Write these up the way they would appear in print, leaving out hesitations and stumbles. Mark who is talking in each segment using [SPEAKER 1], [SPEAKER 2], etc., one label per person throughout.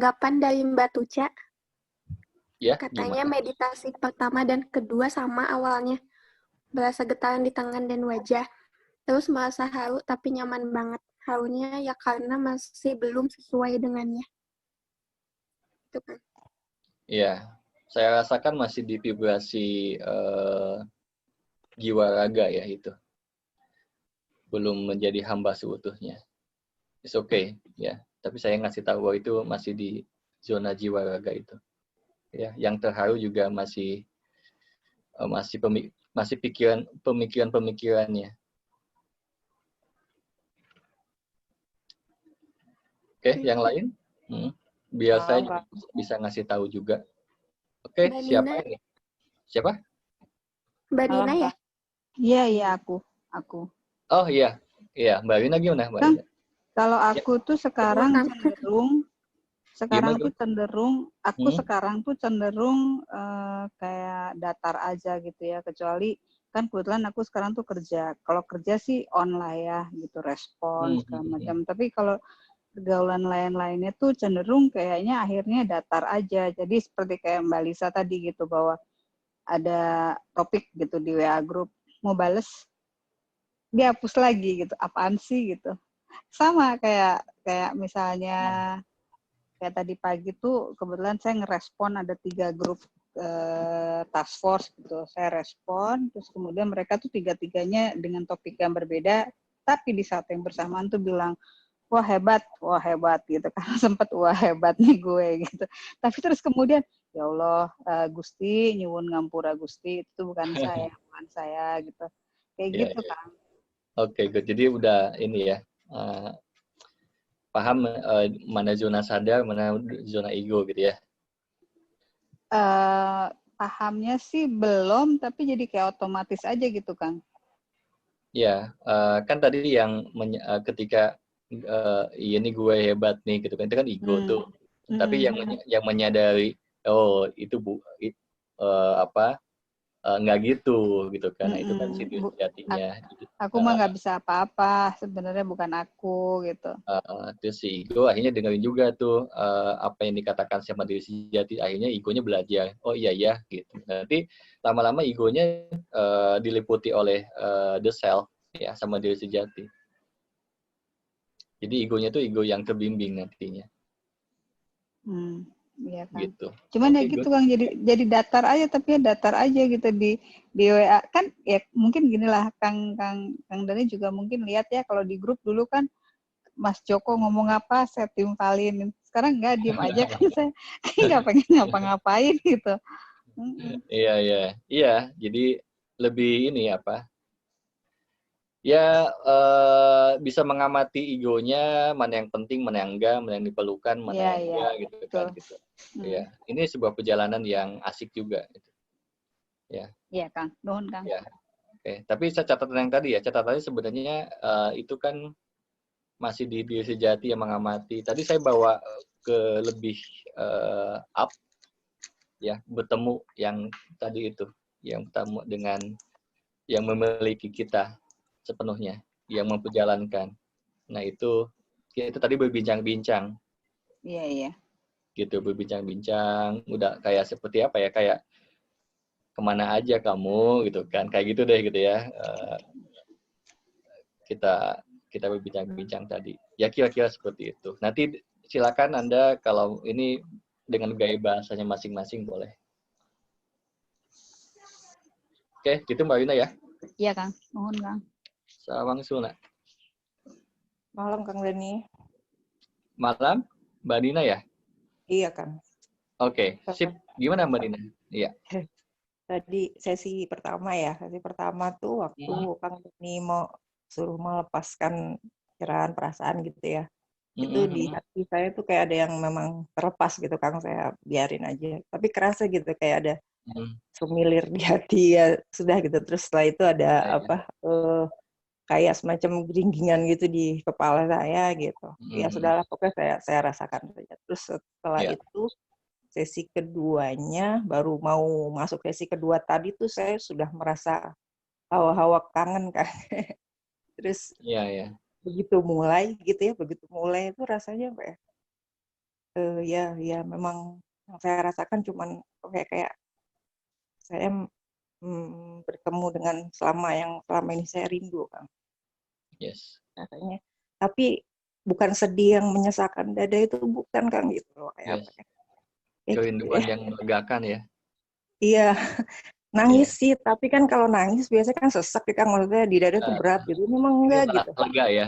[SPEAKER 1] tanggapan dari Mbak Tuca.
[SPEAKER 2] Ya,
[SPEAKER 1] Katanya
[SPEAKER 2] gimana?
[SPEAKER 1] meditasi pertama dan kedua sama awalnya. Berasa getaran di tangan dan wajah. Terus merasa haru tapi nyaman banget. Harunya ya karena masih belum sesuai dengannya. Itu kan.
[SPEAKER 2] Iya, saya rasakan masih di vibrasi jiwa raga ya itu. Belum menjadi hamba seutuhnya. It's okay, ya. Tapi saya ngasih tahu bahwa itu masih di zona jiwa raga itu. Ya, yang terharu juga masih masih pemikirannya. Oke, yang lain? Biar saya juga bisa ngasih tahu juga. Oke,
[SPEAKER 1] Mbak
[SPEAKER 2] siapa
[SPEAKER 1] Dina.
[SPEAKER 2] ini? Siapa?
[SPEAKER 1] Mbak Dina ya?
[SPEAKER 3] Iya, aku.
[SPEAKER 2] Oh iya, Mbak Rina gimana, Mbak Rina?
[SPEAKER 3] Kalau aku tuh sekarang cenderung kayak datar aja gitu ya, kecuali kan kebetulan aku sekarang tuh kerja. Kalau kerja sih on lah ya gitu, respon segala macam. Tapi kalau pergaulan lain-lainnya tuh cenderung kayaknya akhirnya datar aja. Jadi seperti kayak Mbak Lisa tadi gitu, bahwa ada topik gitu di WA group, mau bales dia hapus lagi gitu, apaan sih gitu. Sama kayak misalnya kayak tadi pagi tuh kebetulan saya ngerespon ada 3 grup task force gitu. Saya respon, terus kemudian mereka tuh 3-tiganya dengan topik yang berbeda, tapi di saat yang bersamaan tuh bilang, wah hebat gitu kan. Sempet wah hebat nih gue gitu. Tapi terus kemudian, ya Allah, Gusti, nyuwun ngampura Gusti, itu bukan saya gitu. Kayak gitu kan.
[SPEAKER 2] Oke, good. Jadi udah ini ya, paham mana zona sadar, mana zona ego gitu ya?
[SPEAKER 3] Pahamnya sih belum, tapi jadi kayak otomatis aja gitu, Kang.
[SPEAKER 2] Ya, kan tadi yang ketika ini gue hebat nih gitu kan, itu kan ego tuh. Tapi yang menyadari, oh itu nggak gitu kan. Nah, itu kan situ sejatinya.
[SPEAKER 3] Aku mah nggak bisa apa-apa, sebenarnya bukan aku gitu.
[SPEAKER 2] Terus si ego akhirnya dengerin juga tuh apa yang dikatakan sama diri sejati. Akhirnya egonya belajar, oh iya ya gitu. Nanti lama-lama egonya diliputi oleh the self ya, sama diri sejati. Jadi egonya tuh ego yang terbimbing nantinya.
[SPEAKER 3] Iya kan.
[SPEAKER 2] Gitu.
[SPEAKER 3] Cuman ya gitu Kang, jadi datar aja, tapi ya datar aja gitu di WA kan ya. Mungkin ginilah Kang Dani juga mungkin lihat ya, kalau di grup dulu kan Mas Joko ngomong apa saya timpalin. Sekarang enggak, diem aja kan. Saya nggak pengen ngapa-ngapain gitu.
[SPEAKER 2] Iya. Jadi lebih ini apa? Ya bisa mengamati egonya, mana yang penting, mana yang enggak, mana yang diperlukan, mana yang enggak gitu kan gitu. Ya, ini sebuah perjalanan yang asik juga gitu. Ya.
[SPEAKER 3] Iya, Kang. Nuhun, Kang.
[SPEAKER 2] Ya. Oke, tapi catatan yang tadi ya, catatannya sebenarnya itu kan masih di diri sejati yang mengamati. Tadi saya bawa ke lebih up ya, bertemu yang tadi itu, yang bertemu dengan yang memiliki kita sepenuhnya, yang memperjalankan. Nah, itu kita tadi berbincang-bincang.
[SPEAKER 3] Iya.
[SPEAKER 2] Gitu, berbincang-bincang, udah kayak seperti apa ya, kayak kemana aja kamu gitu kan, kayak gitu deh gitu ya. Kita berbincang-bincang tadi. Ya kira-kira seperti itu. Nanti silakan Anda kalau ini dengan gaya bahasanya masing-masing boleh. Oke, gitu Mbak Wina ya.
[SPEAKER 3] Iya, Kang. Mohon, Kang.
[SPEAKER 2] Sawang Suna.
[SPEAKER 4] Malam, Kang Dani.
[SPEAKER 2] Malam, Mbak Dina ya?
[SPEAKER 4] Iya, Kang.
[SPEAKER 2] Oke, sip. Gimana Mbak Dina? Iya.
[SPEAKER 4] Tadi sesi pertama ya. Sesi pertama tuh waktu Kang Dani mau suruh melepaskan cerahan perasaan gitu ya. Itu di hati saya tuh kayak ada yang memang terlepas gitu, Kang. Saya biarin aja. Tapi kerasa gitu kayak ada semilir di hati ya, sudah gitu. Terus setelah itu ada kayak semacam geringgingan gitu di kepala saya gitu. Ya sudahlah, pokoknya saya rasakan saja. Terus setelah itu sesi keduanya, baru mau masuk sesi kedua tadi tuh saya sudah merasa hawa-hawa kangen kan. Terus begitu mulai gitu ya, begitu mulai itu rasanya apa ya? ya memang yang saya rasakan cuman kayak saya bertemu dengan selama ini saya rindu, Kang.
[SPEAKER 2] Yes.
[SPEAKER 4] Rasanya. Tapi bukan sedih yang menyesakan dada itu, bukan, Kang, gitu loh. Kayak
[SPEAKER 2] Yes.
[SPEAKER 4] apa ya? Gitu
[SPEAKER 2] Kerinduan
[SPEAKER 4] ya.
[SPEAKER 2] yang melegakan ya.
[SPEAKER 4] Iya, nangis sih, tapi kan kalau nangis biasanya kan sesak ya, Kang, maksudnya di dada tuh berat gitu. Ini memang
[SPEAKER 2] Ini
[SPEAKER 4] enggak
[SPEAKER 2] malah
[SPEAKER 4] gitu.
[SPEAKER 2] lega ya.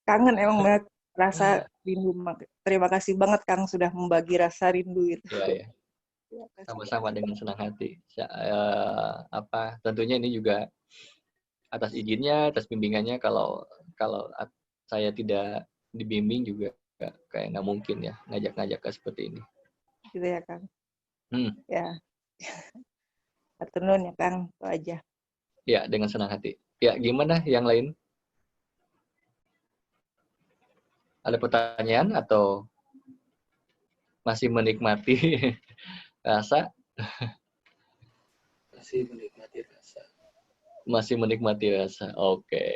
[SPEAKER 4] Kangen emang banget rasa rindu. Terima kasih banget, Kang, sudah membagi rasa rindu itu.
[SPEAKER 2] Iya, ya. Sama-sama dengan senang hati. Tentunya ini juga atas izinnya, atas bimbingannya. Kalau saya tidak dibimbing juga kayak nggak mungkin ya ngajak-ngajak seperti ini.
[SPEAKER 4] Gitu ya, Kang. Ya. Hatur nuhun ya, Kang. Itu aja.
[SPEAKER 2] Ya, dengan senang hati. Ya, gimana yang lain? Ada pertanyaan atau masih menikmati rasa? Masih menikmati rasa. Masih menikmati rasa. Oke.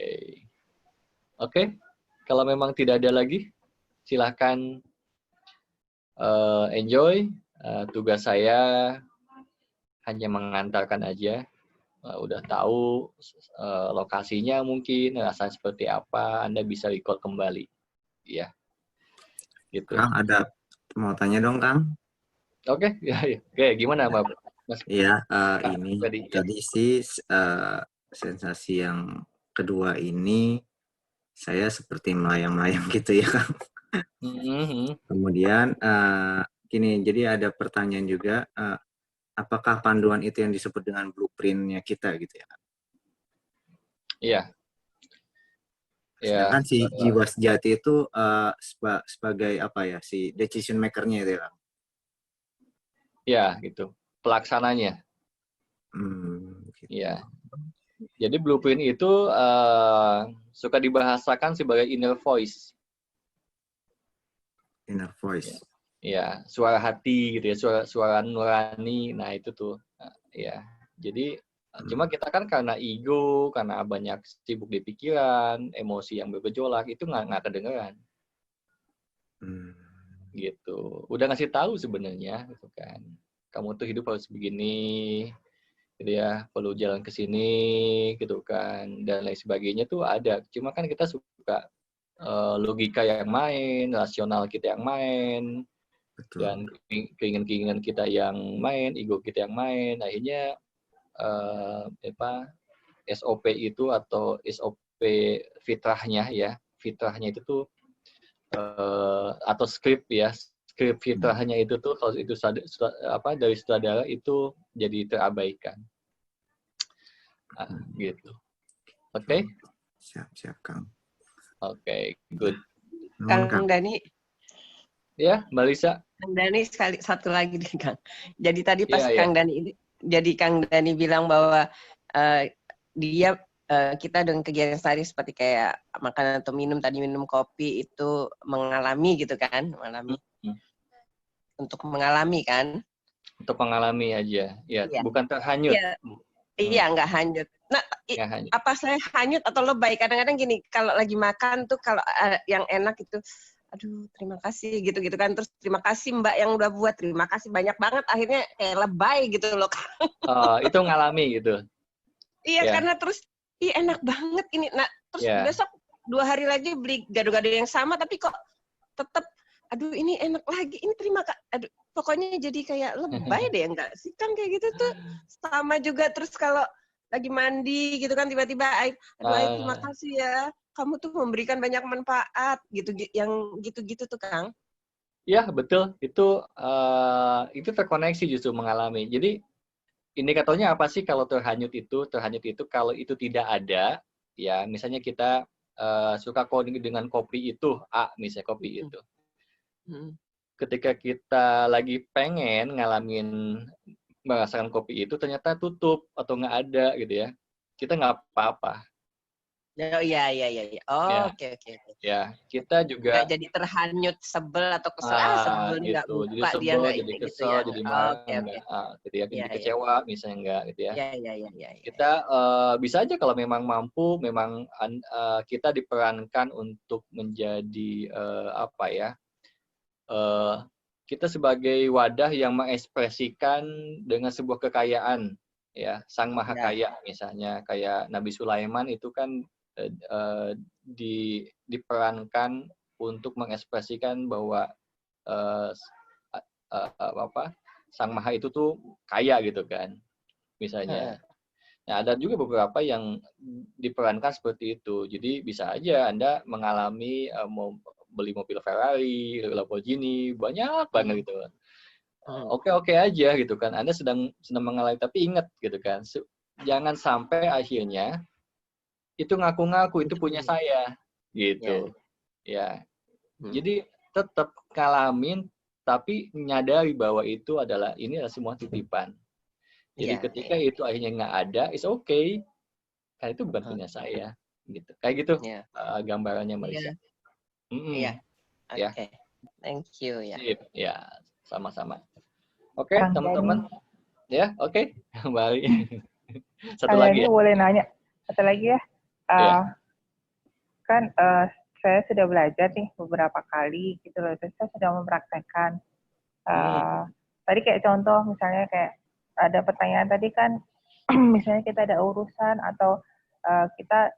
[SPEAKER 2] Oke. Kalau memang tidak ada lagi, silahkan enjoy. Tugas saya hanya mengantarkan aja. Udah tahu lokasinya mungkin, rasanya seperti apa, Anda bisa recall kembali. Ya. Gitu.
[SPEAKER 5] Kang, ada mau tanya dong, Kang.
[SPEAKER 2] Oke. Oke, gimana, Mas?
[SPEAKER 5] Iya, ini tadi sih sensasi yang kedua ini saya seperti melayang-layang gitu ya, Kang. Kemudian gini, jadi ada pertanyaan juga, apakah panduan itu yang disebut dengan blueprint-nya kita gitu ya, Kang?
[SPEAKER 2] Iya.
[SPEAKER 5] Sedangkan si jiwa sejati itu sebagai apa ya, si decision maker-nya itu ya, Kang?
[SPEAKER 2] Ya, gitu. Pelaksananya.
[SPEAKER 5] Gitu.
[SPEAKER 2] Ya. Jadi blueprint itu suka dibahasakan sebagai inner voice.
[SPEAKER 5] Inner voice.
[SPEAKER 2] Ya, suara hati gitu ya, suara nurani. Nah, itu tuh. Ya. Jadi cuma kita kan karena ego, karena banyak sibuk di pikiran, emosi yang bergejolak, itu nggak kedengeran. Gitu. Udah ngasih tahu sebenarnya gitu kan. Kamu tuh hidup harus begini, gitu ya, perlu jalan ke sini, gitu kan, dan lain sebagainya tuh ada. Cuma kan kita suka logika yang main, rasional kita yang main, betul, dan keinginan kita yang main, ego kita yang main. Akhirnya SOP itu atau SOP fitrahnya ya, fitrahnya itu tuh atau skrip ya, skrip fitrahnya itu tuh kalau itu dari sutradara itu jadi terabaikan. Gitu. Oke?
[SPEAKER 5] Siap, Kang.
[SPEAKER 2] Oke, good.
[SPEAKER 6] Kang Dani.
[SPEAKER 2] Ya, Mbak Lisa.
[SPEAKER 6] Kang Dani satu lagi nih, Kang. Jadi tadi pas Kang Dani bilang bahwa kita dengan kegiatan sehari seperti kayak makan atau minum kopi itu mengalami gitu kan, untuk mengalami kan?
[SPEAKER 2] Untuk mengalami aja, ya, iya. Bukan terhanyut.
[SPEAKER 6] Iya, nggak hanyut. Nah, apa saya hanyut atau lebay? Kadang-kadang gini, kalau lagi makan tuh kalau yang enak itu, aduh terima kasih gitu-gitu kan. Terus terima kasih Mbak yang udah buat, terima kasih banyak banget. Akhirnya kayak lebay gitu loh.
[SPEAKER 2] Itu ngalami gitu.
[SPEAKER 6] Iya, karena terus, enak banget ini. Nah, terus besok 2 hari lagi beli gado-gado yang sama, tapi kok tetap, aduh ini enak lagi, ini terima kasih. Aduh, pokoknya jadi kayak lebay deh, enggak sih kan kayak gitu tuh. Sama juga terus kalau lagi mandi gitu kan tiba-tiba air terima kasih ya, kamu tuh memberikan banyak manfaat gitu, yang gitu-gitu tuh Kang.
[SPEAKER 2] Iya betul, itu terkoneksi justru mengalami. Jadi indikatornya apa sih kalau terhanyut itu? Terhanyut itu kalau itu tidak ada, ya misalnya kita suka dengan kopi itu, misalnya kopi itu. Ketika kita lagi pengen merasakan kopi itu, ternyata tutup atau nggak ada gitu ya, kita nggak apa-apa.
[SPEAKER 6] Oh iya. Oh, oke.
[SPEAKER 2] Ya, kita juga
[SPEAKER 6] nggak jadi terhanyut, sebel atau kesel, sebel
[SPEAKER 2] gitu.
[SPEAKER 6] nggak buka,
[SPEAKER 2] jadi sebel,
[SPEAKER 6] dia nggak
[SPEAKER 2] jadi kesel,
[SPEAKER 6] gitu ya.
[SPEAKER 2] jadi marah, gitu ya, jadi kecewa misalnya enggak gitu ya.
[SPEAKER 6] Iya.
[SPEAKER 2] Kita bisa aja kalau memang mampu, memang kita diperankan untuk menjadi kita sebagai wadah yang mengekspresikan dengan sebuah kekayaan, ya, Sang Maha Kaya misalnya kayak Nabi Sulaiman itu kan diperankan untuk mengekspresikan bahwa Sang Maha itu tuh kaya gitu kan, misalnya. Nah, ada juga beberapa yang diperankan seperti itu. Jadi bisa aja Anda mengalami mau beli mobil Ferrari, Lamborghini, banyak banget gitu. Oke aja gitu kan. Anda sedang mengalami, tapi ingat gitu kan. Jangan sampai akhirnya itu ngaku-ngaku itu punya saya gitu. Ya. Jadi tetap ngalamin tapi menyadari bahwa itu adalah semua titipan. Jadi ketika itu akhirnya nggak ada, it's okay. Karena itu bukan punya saya, gitu. Kayak gitu gambarannya, Marisa.
[SPEAKER 6] Iya.
[SPEAKER 2] Ya.
[SPEAKER 6] Oke. Thank you ya.
[SPEAKER 2] Ya, sama-sama. Oke, teman-teman. Ya, oke. Kembali. Satu lagi ya.
[SPEAKER 7] Boleh nanya. Satu lagi ya. Kan saya sudah belajar nih beberapa kali gitu loh. Terus saya sudah mempraktekkan. Tadi kayak contoh misalnya kayak ada pertanyaan tadi kan, misalnya kita ada urusan atau kita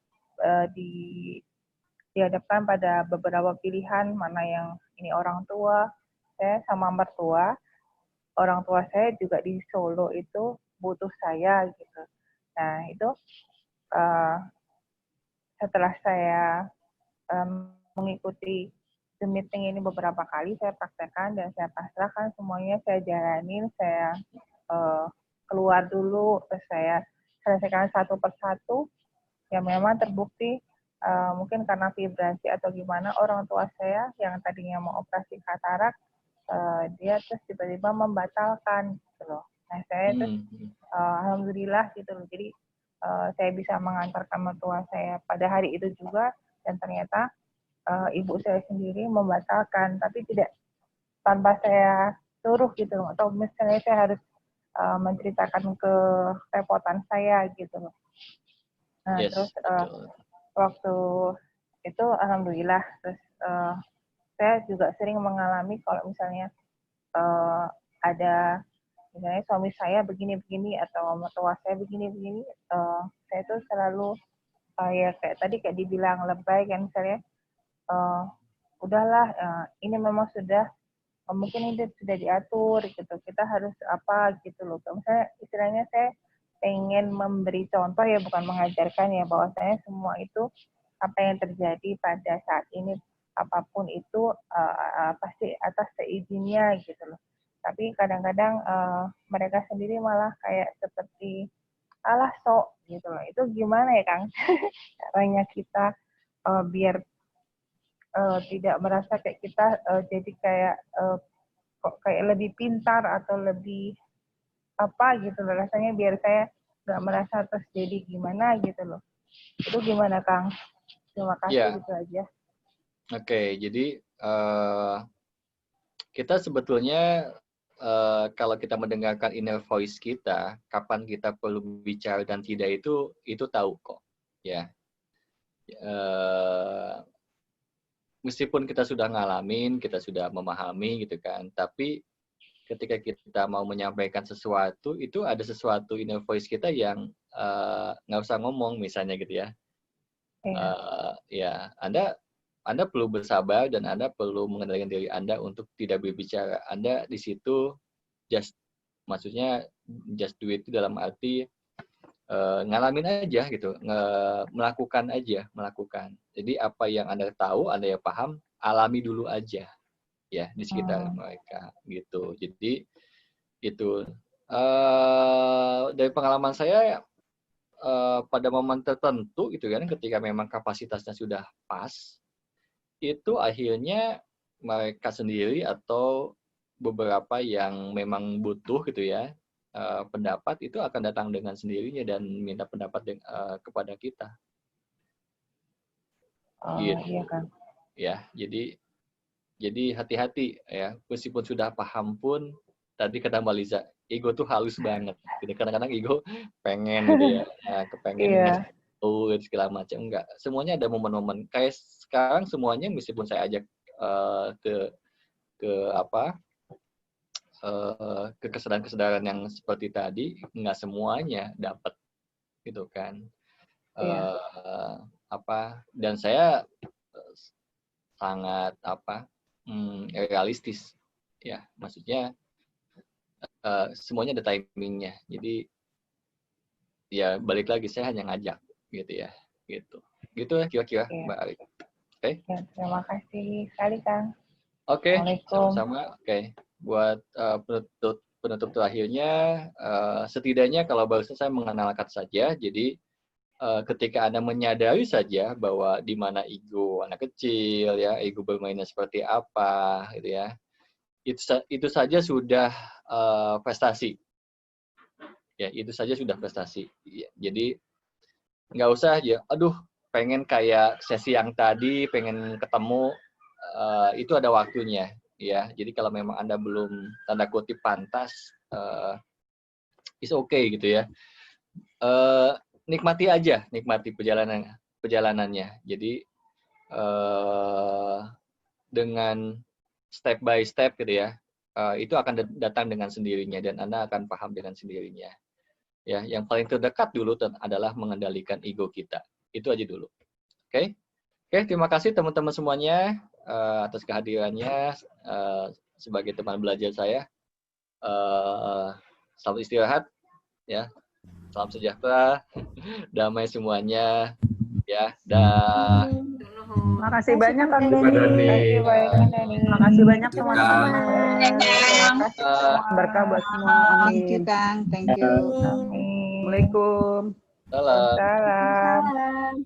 [SPEAKER 7] dihadapkan pada beberapa pilihan, mana yang ini orang tua, saya sama mertua, orang tua saya juga di Solo itu butuh saya gitu. Nah itu setelah saya mengikuti the meeting ini beberapa kali, saya praktekkan dan saya pasrahkan semuanya, saya jalanin, saya keluar dulu, terus saya selesaikan satu persatu, yang memang terbukti mungkin karena vibrasi atau gimana, orang tua saya yang tadinya mau operasi katarak, dia terus tiba-tiba membatalkan gitu loh. Nah saya terus alhamdulillah gitu loh, jadi saya bisa mengantarkan mertua saya pada hari itu juga, dan ternyata ibu saya sendiri membatalkan, tapi tidak tanpa saya suruh gitu loh, atau misalnya saya harus menceritakan kerepotan saya gitu loh. Nah terus waktu itu alhamdulillah, terus saya juga sering mengalami kalau misalnya ada misalnya suami saya begini-begini atau mertua saya begini-begini, saya tuh selalu kayak tadi kayak dibilang lebay kan, misalnya udahlah ini memang sudah mungkin ini sudah diatur gitu, kita harus apa gitu loh. Misalnya istilahnya saya pengen memberi contoh ya, bukan mengajarkan ya, bahwasanya semua itu apa yang terjadi pada saat ini apapun itu pasti atas seizinnya gitu loh. Tapi kadang-kadang mereka sendiri malah kayak seperti alah sok gitu loh. Itu gimana ya Kang caranya kita biar tidak merasa kayak kita jadi kayak kok kayak lebih pintar atau lebih apa gitu loh, rasanya biar saya nggak merasa terus jadi gimana gitu loh. Itu gimana Kang? Terima kasih, gitu aja.
[SPEAKER 2] Oke, jadi kita sebetulnya kalau kita mendengarkan inner voice kita, kapan kita perlu bicara dan tidak itu tahu kok, ya. Meskipun kita sudah ngalamin, kita sudah memahami gitu kan, tapi ketika kita mau menyampaikan sesuatu, itu ada sesuatu inner voice kita yang nggak usah ngomong misalnya gitu ya. Ya, Anda perlu bersabar dan Anda perlu mengendalikan diri Anda untuk tidak berbicara. Anda di situ maksudnya just do it dalam arti ngalamin aja gitu, melakukan. Jadi apa yang Anda tahu, Anda yang paham, alami dulu aja ya di sekitar mereka gitu. Jadi itu dari pengalaman saya pada momen tertentu gitu kan, ketika memang kapasitasnya sudah pas, itu akhirnya mereka sendiri atau beberapa yang memang butuh gitu ya pendapat, itu akan datang dengan sendirinya dan minta pendapat kepada kita. Gitu.
[SPEAKER 7] Iya kan.
[SPEAKER 2] Ya, jadi hati-hati ya, meskipun sudah paham pun, tadi kata Mbak Liza, ego tuh halus banget. Kadang-kadang ego pengen gitu ya, kepengen segala macam. Enggak, semuanya ada momen-momen. Kayak sekarang semuanya meskipun saya ajak ke ke kesadaran-kesadaran yang seperti tadi, nggak semuanya dapat gitu kan. Dan saya sangat realistis ya, maksudnya semuanya ada timingnya. Jadi ya balik lagi, saya hanya ngajak gitu ya, gitu ya kira-kira Mbak Ari. Oke.
[SPEAKER 7] Ya, terima kasih sekali Kang.
[SPEAKER 2] Oke, sama-sama. Oke, buat penutup terakhirnya, setidaknya kalau barusan saya mengenalkan saja, jadi ketika Anda menyadari saja bahwa di mana ego anak kecil ya, ego bermainnya seperti apa gitu ya, itu saja sudah prestasi. Ya, itu saja sudah prestasi. Jadi nggak usah ya, aduh pengen kayak sesi yang tadi, pengen ketemu, itu ada waktunya ya. Jadi kalau memang Anda belum tanda kutip pantas, it's okay gitu ya. Nikmati aja, nikmati perjalanannya. Jadi dengan step by step gitu ya, itu akan datang dengan sendirinya dan Anda akan paham dengan sendirinya. Ya, yang paling terdekat dulu adalah mengendalikan ego kita. Itu aja dulu. Oke, terima kasih teman-teman semuanya atas kehadirannya sebagai teman belajar saya. Selamat istirahat, ya. Salam sejahtera, damai semuanya, ya. Dah.
[SPEAKER 3] Makasih banyak Kang
[SPEAKER 7] Deni.
[SPEAKER 3] Makasih banyak teman-teman.
[SPEAKER 7] Berkah buat semua.
[SPEAKER 3] Thank you Kang, thank you.
[SPEAKER 7] Assalamualaikum.
[SPEAKER 2] Salam.
[SPEAKER 7] Salam.